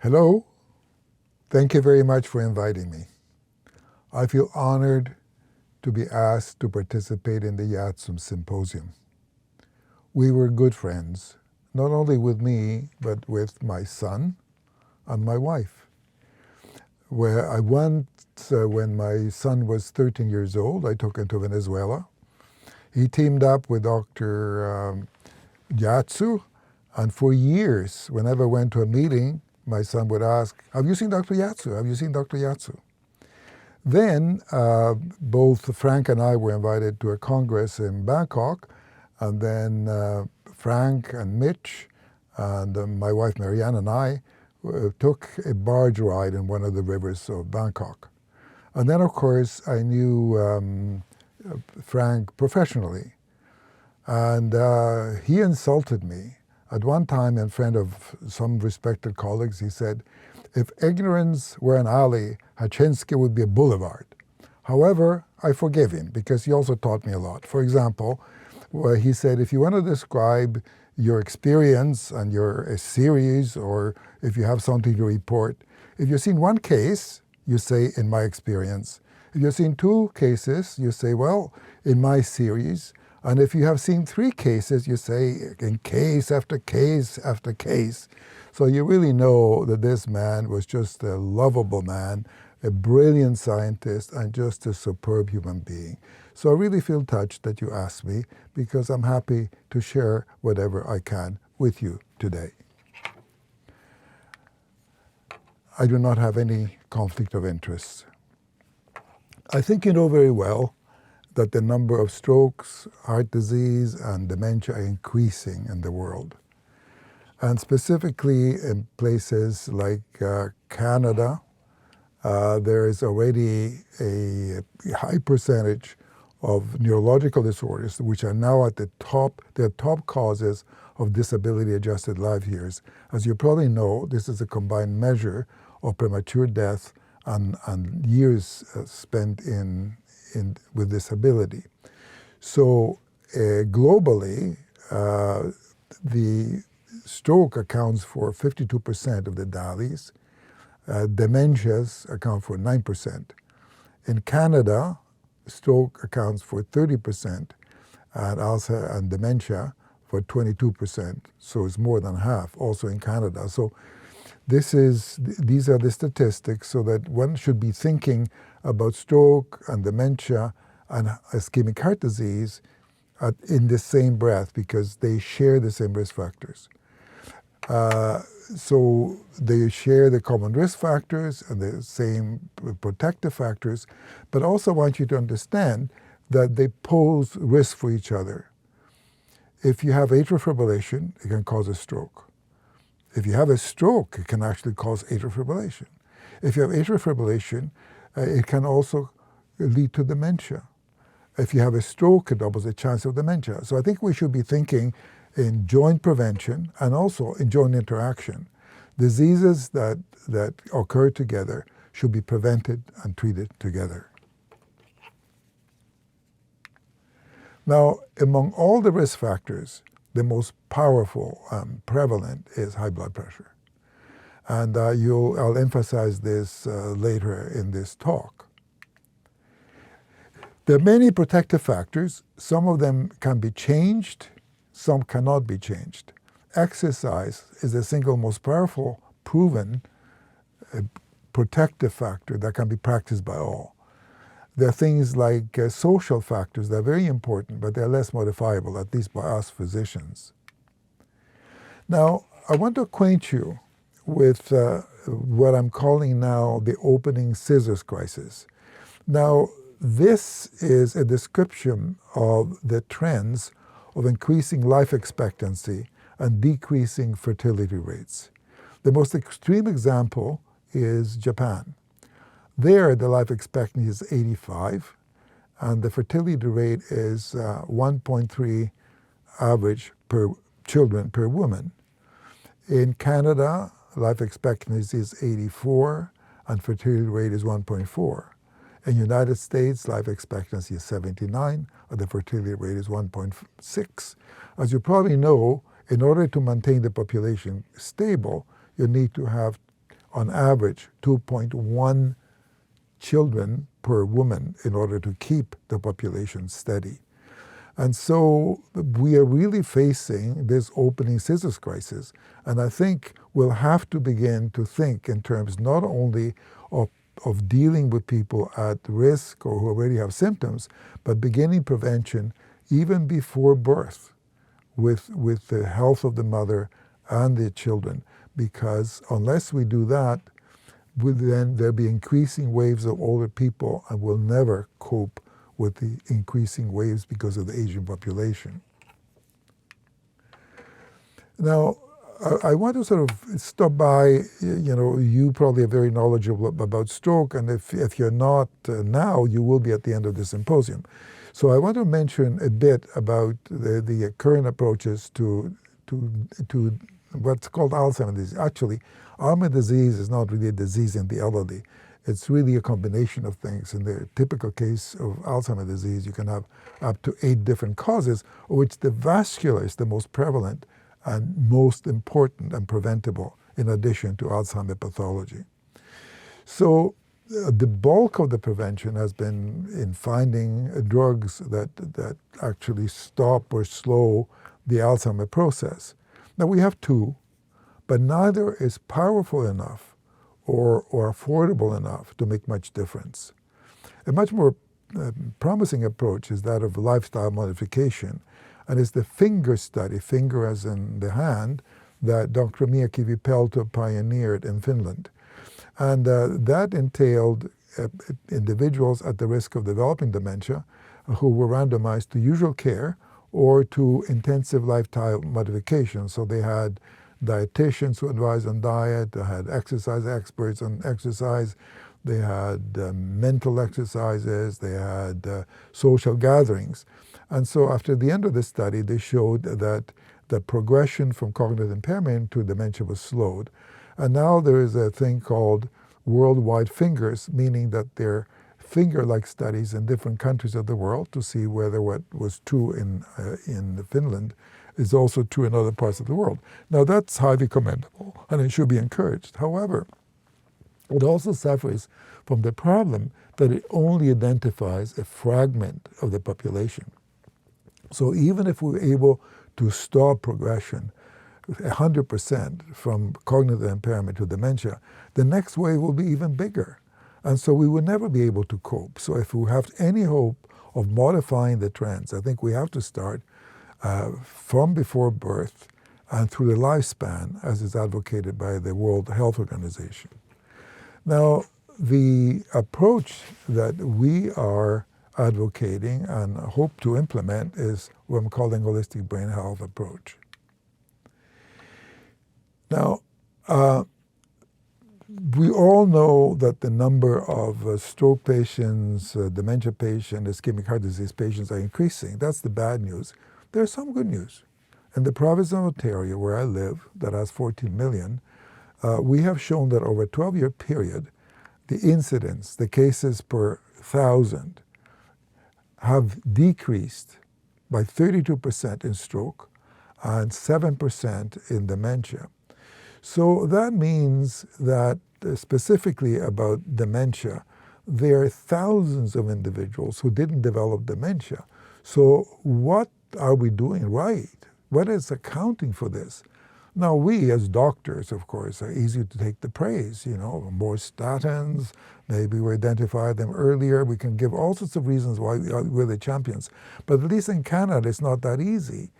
Hello. Thank you very much for inviting me. I feel honored to be asked to participate in the Yatsu symposium. We were good friends, not only with me, but with my son and my wife. Where I once, when my son was 13 years old, I took him to Venezuela. He teamed up with Dr. Yatsu, and for years, whenever I went to a meeting, my son would ask, "Have you seen Dr. Yatsu? Have you seen Dr. Yatsu?" Then both Frank and I were invited to a congress in Bangkok, and then Frank and Mitch and my wife Marianne and I took a barge ride in one of the rivers of Bangkok. And then, of course, I knew Frank professionally. And he insulted me. At one time, in front of some respected colleagues, he said, "If ignorance were an alley, Hachinski would be a boulevard." However, I forgive him because he also taught me a lot. For example, he said, if you want to describe your experience and a series, or if you have something to report, if you've seen one case, you say, "in my experience." If you've seen two cases, you say, "well, in my series." And if you have seen three cases, you say, "in case after case after case." So you really know that this man was just a lovable man, a brilliant scientist, and just a superb human being. So I really feel touched that you asked me, because I'm happy to share whatever I can with you today. I do not have any conflict of interest. I think you know very well that the number of strokes, heart disease, and dementia are increasing in the world. And specifically in places like Canada, there is already a high percentage of neurological disorders, which are now at the top, they're top causes of disability-adjusted life years. As you probably know, this is a combined measure of premature death and years spent with disability. So globally, the stroke accounts for 52% of the DALYs. Dementias account for 9%. In Canada, stroke accounts for 30%, and Alzheimer's and dementia for 22%. So it's more than half also in Canada. So these are the statistics, so that one should be thinking about stroke and dementia and ischemic heart disease in the same breath, because they share the same risk factors. So they share the common risk factors and the same protective factors, but also want you to understand that they pose risk for each other. If you have atrial fibrillation, it can cause a stroke. If you have a stroke, it can actually cause atrial fibrillation. If you have atrial fibrillation, it can also lead to dementia. If you have a stroke, it doubles the chance of dementia. So I think we should be thinking in joint prevention and also in joint interaction. Diseases that occur together should be prevented and treated together. Now, among all the risk factors, the most powerful and prevalent is high blood pressure. And I'll emphasize this later in this talk. There are many protective factors. Some of them can be changed, some cannot be changed. Exercise is the single most powerful, proven protective factor that can be practiced by all. There are things like social factors that are very important, but they're less modifiable, at least by us physicians. Now, I want to acquaint you with what I'm calling now the opening scissors crisis. Now, this is a description of the trends of increasing life expectancy and decreasing fertility rates. The most extreme example is Japan. There, the life expectancy is 85, and the fertility rate is 1.3 average per children per woman. In Canada, life expectancy is 84, and fertility rate is 1.4. In the United States, life expectancy is 79, and the fertility rate is 1.6. As you probably know, in order to maintain the population stable, you need to have on average 2.1 children per woman in order to keep the population steady. And so we are really facing this opening scissors crisis. And I think we'll have to begin to think in terms not only of dealing with people at risk or who already have symptoms, but beginning prevention even before birth with the health of the mother and the children. Because unless we do that, then there'll be increasing waves of older people and we'll never cope with the increasing waves because of the aging population. Now, I want to sort of stop by, you probably are very knowledgeable about stroke, and if you're not now, you will be at the end of the symposium. So I want to mention a bit about the current approaches to what's called Alzheimer's disease. Actually, Alzheimer's disease is not really a disease in the elderly. It's really a combination of things. In the typical case of Alzheimer's disease, you can have up to 8 different causes, of which the vascular is the most prevalent and most important and preventable, in addition to Alzheimer's pathology. So the bulk of the prevention has been in finding drugs that actually stop or slow the Alzheimer's process. Now we have 2, but neither is powerful enough or affordable enough to make much difference. A much more promising approach is that of lifestyle modification, and it's the finger study, finger as in the hand, that Dr. Mia Kivipelto pioneered in Finland. And that entailed individuals at the risk of developing dementia who were randomized to usual care or to intensive lifestyle modification. So they had dietitians who advised on diet, they had exercise experts on exercise, they had mental exercises, they had social gatherings. And so after the end of the study, they showed that the progression from cognitive impairment to dementia was slowed. And now there is a thing called worldwide fingers, meaning that they're finger-like studies in different countries of the world to see whether what was true in Finland is also true in other parts of the world. Now that's highly commendable and it should be encouraged. However, it also suffers from the problem that it only identifies a fragment of the population. So even if we're able to stop progression 100% from cognitive impairment to dementia, the next wave will be even bigger. And so we will never be able to cope. So if we have any hope of modifying the trends, I think we have to start from before birth and through the lifespan, as is advocated by the World Health Organization. Now, the approach that we are advocating and hope to implement is what I'm calling holistic brain health approach. Now, we all know that the number of stroke patients, dementia patients, ischemic heart disease patients are increasing. That's the bad news. There's some good news. In the province of Ontario, where I live, that has 14 million, we have shown that over a 12-year period, the incidence, the cases per 1,000, have decreased by 32% in stroke and 7% in dementia. So that means that specifically about dementia, there are thousands of individuals who didn't develop dementia. So what are we doing right? What is accounting for this? Now we as doctors, of course, are easy to take the praise, more statins, maybe we identify them earlier. We can give all sorts of reasons why we're the champions. But at least in Canada, it's not that easy.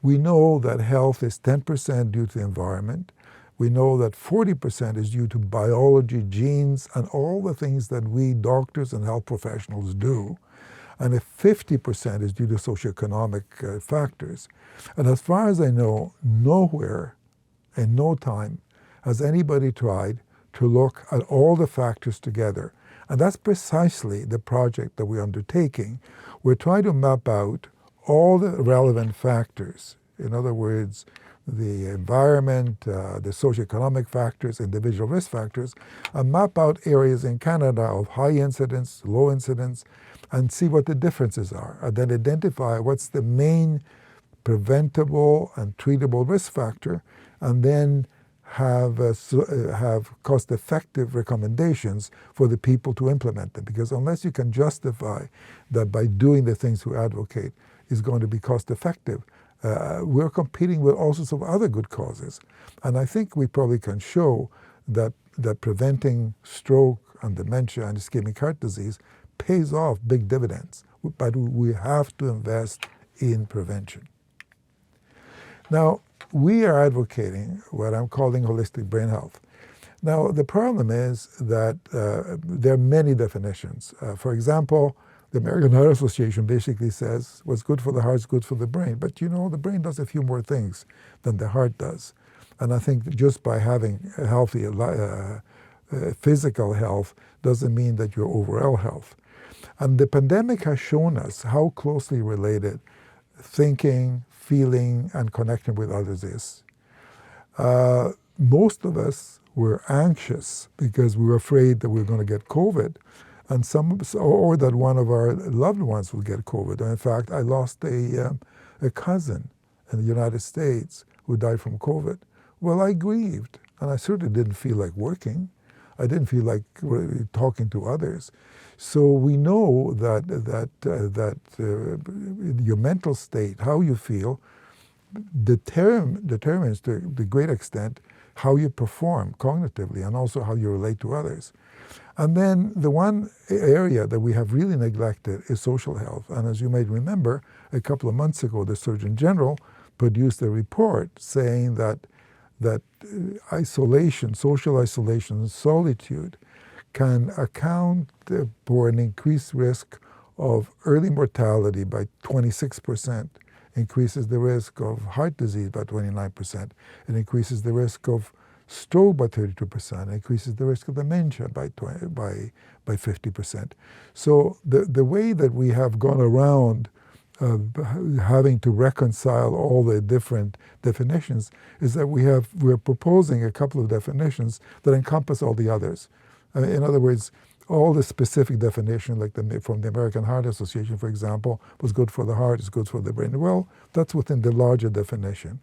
We know that health is 10% due to the environment. We know that 40% is due to biology, genes, and all the things that we doctors and health professionals do. And if 50% is due to socioeconomic factors. And as far as I know, nowhere in no time has anybody tried to look at all the factors together. And that's precisely the project that we're undertaking. We're trying to map out all the relevant factors. In other words, the environment, the socioeconomic factors, individual risk factors, and map out areas in Canada of high incidence, low incidence, and see what the differences are, and then identify what's the main preventable and treatable risk factor, and then have cost-effective recommendations for the people to implement them. Because unless you can justify that by doing the things we advocate is going to be cost-effective, we're competing with all sorts of other good causes. And I think we probably can show that preventing stroke and dementia and ischemic heart disease pays off big dividends. But we have to invest in prevention. Now, we are advocating what I'm calling holistic brain health. Now, the problem is that there are many definitions. For example, the American Heart Association basically says what's good for the heart is good for the brain. But you know, the brain does a few more things than the heart does. And I think just by having a healthy physical health doesn't mean that you're overall health. And the pandemic has shown us how closely related thinking, feeling, and connecting with others is. Most of us were anxious because we were afraid that we were going to get COVID, and or that one of our loved ones would get COVID. And in fact, I lost a cousin in the United States who died from COVID. Well, I grieved, and I certainly didn't feel like working. I didn't feel like talking to others. So we know that your mental state, how you feel, determines to a great extent how you perform cognitively and also how you relate to others. And then the one area that we have really neglected is social health. And as you may remember, a couple of months ago, the Surgeon General produced a report saying that isolation, social isolation, and solitude can account for an increased risk of early mortality by 26%, increases the risk of heart disease by 29%, it increases the risk of stroke by 32%, increases the risk of dementia by 50%. So the way that we have gone around having to reconcile all the different definitions is that we're proposing a couple of definitions that encompass all the others. In other words, all the specific definition, like from the American Heart Association, for example, was good for the heart, is good for the brain. Well, that's within the larger definition.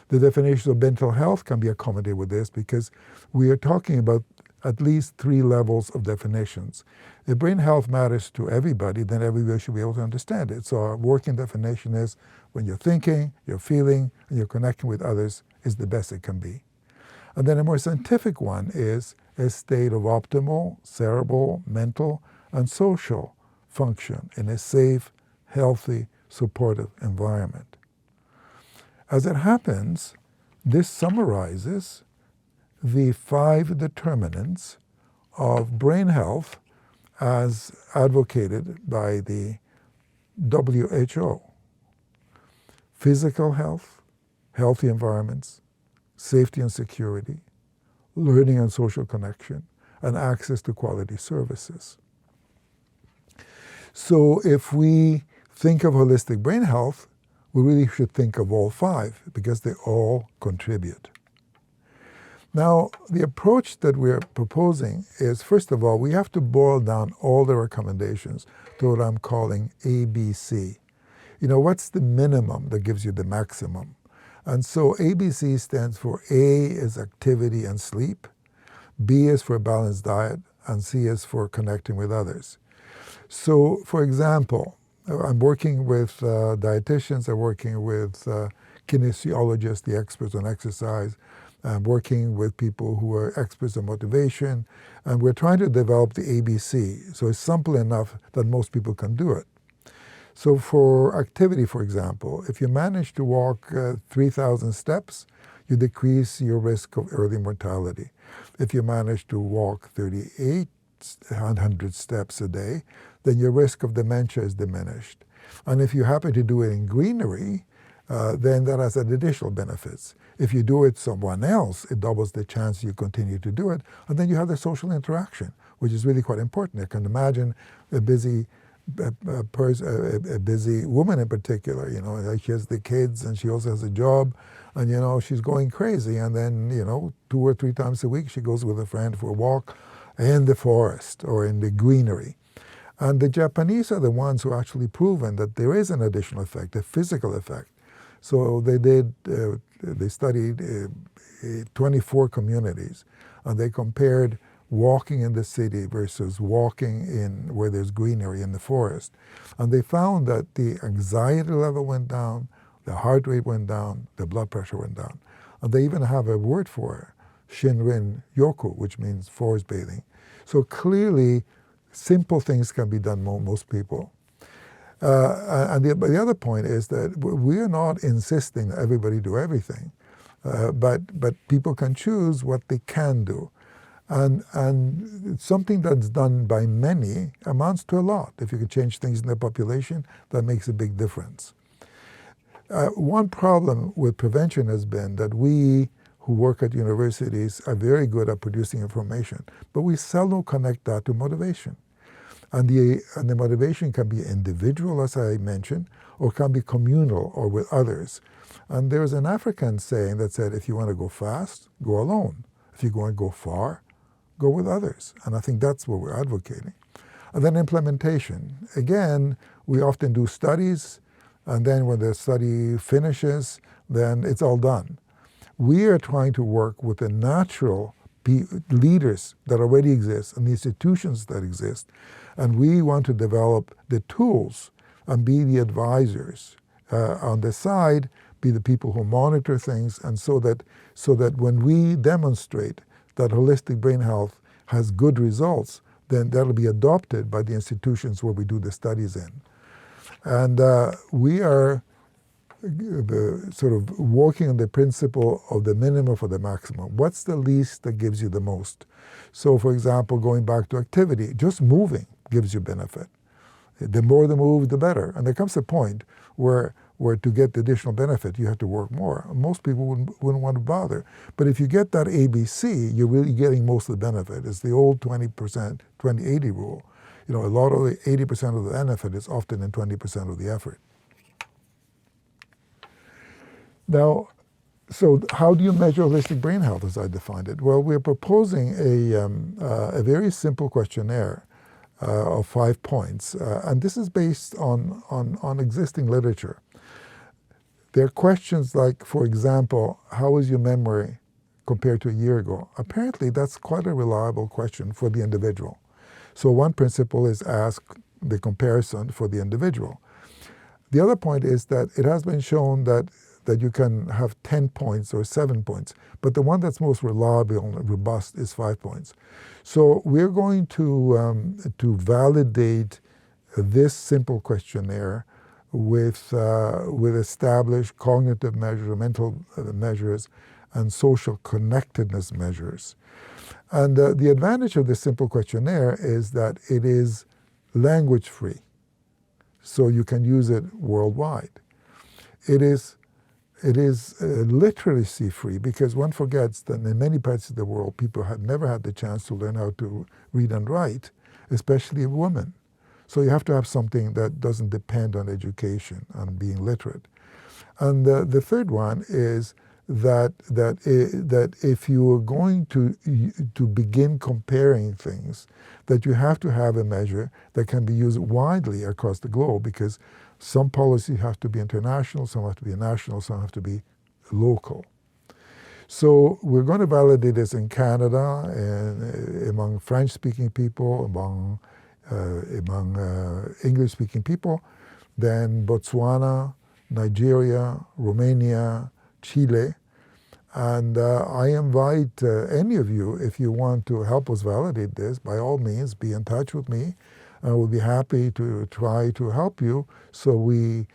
The definition of mental health can be accommodated with this because we are talking about at least 3 levels of definitions. If brain health matters to everybody, then everybody should be able to understand it. So our working definition is when you're thinking, you're feeling, and you're connecting with others is the best it can be. And then a more scientific one is a state of optimal cerebral, mental, and social function in a safe, healthy, supportive environment. As it happens, this summarizes the 5 determinants of brain health as advocated by the WHO. Physical health, healthy environments, safety and security, learning and social connection, and access to quality services. So if we think of holistic brain health, we really should think of all 5 because they all contribute. Now, the approach that we're proposing is, first of all, we have to boil down all the recommendations to what I'm calling ABC. You know, what's the minimum that gives you the maximum? And so ABC stands for A is activity and sleep, B is for a balanced diet, and C is for connecting with others. So, for example, I'm working with dietitians, I'm working with kinesiologists, the experts on exercise, I'm working with people who are experts on motivation, and we're trying to develop the ABC. So it's simple enough that most people can do it. So for activity, for example, if you manage to walk 3,000 steps, you decrease your risk of early mortality. If you manage to walk 3,800 steps a day, then your risk of dementia is diminished. And if you happen to do it in greenery, then that has additional benefits. If you do it someone else, it doubles the chance you continue to do it. And then you have the social interaction, which is really quite important. I can imagine a busy woman in particular, you know, like she has the kids and she also has a job and, you know, she's going crazy. And then, you know, 2 or 3 times a week, she goes with a friend for a walk in the forest or in the greenery. And the Japanese are the ones who actually proven that there is an additional effect, a physical effect. So they studied 24 communities, and they compared walking in the city versus walking in where there's greenery in the forest. And they found that the anxiety level went down, the heart rate went down, the blood pressure went down. And they even have a word for it, Shinrin Yoku, which means forest bathing. So clearly, simple things can be done most people. And the other point is that we are not insisting that everybody do everything, but people can choose what they can do. And something that's done by many amounts to a lot. If you can change things in the population, that makes a big difference. One problem with prevention has been that we who work at universities are very good at producing information, but we seldom connect that to motivation. And the motivation can be individual, as I mentioned, or can be communal or with others. And there's an African saying that said, if you want to go fast, go alone. If you want to go far, go with others. And I think that's what we're advocating. And then implementation. Again, we often do studies, and then when the study finishes, then it's all done. We are trying to work with the natural leaders that already exist and the institutions that exist. And we want to develop the tools and be the advisors. On the side, be the people who monitor things, and so that when we demonstrate that holistic brain health has good results, then that'll be adopted by the institutions where we do the studies in. And we are sort of working on the principle of the minimum for the maximum. What's the least that gives you the most? So, for example, going back to activity, just moving gives you benefit. The more the move, the better. And there comes a point where to get the additional benefit, you have to work more. Most people wouldn't want to bother. But if you get that ABC, you're really getting most of the benefit. It's the old 20%, 20-80 rule. You know, a lot of the 80% of the benefit is often in 20% of the effort. Now, so how do you measure holistic brain health as I defined it? Well, we're proposing a very simple questionnaire of 5 points. And this is based on existing literature. There are questions like, for example, how is your memory compared to a year ago? Apparently, that's quite a reliable question for the individual. So one principle is ask the comparison for the individual. The other point is that it has been shown that you can have 10 points or 7 points, but the one that's most reliable and robust is 5 points. So we're going to validate this simple questionnaire with established cognitive measures, mental measures, and social connectedness measures. And the advantage of this simple questionnaire is that it is language-free, so you can use it worldwide. It is literacy-free, because one forgets that in many parts of the world, people have never had the chance to learn how to read and write, especially women. So you have to have something that doesn't depend on education and being literate. And the third one is that if you are going to begin comparing things, that you have to have a measure that can be used widely across the globe, because some policies have to be international, some have to be national, some have to be local. So we're going to validate this in Canada, and among French-speaking people, among English-speaking people, then Botswana, Nigeria, Romania, Chile. And I invite any of you, if you want to help us validate this, by all means, be in touch with me. And we'll be happy to try to help you so we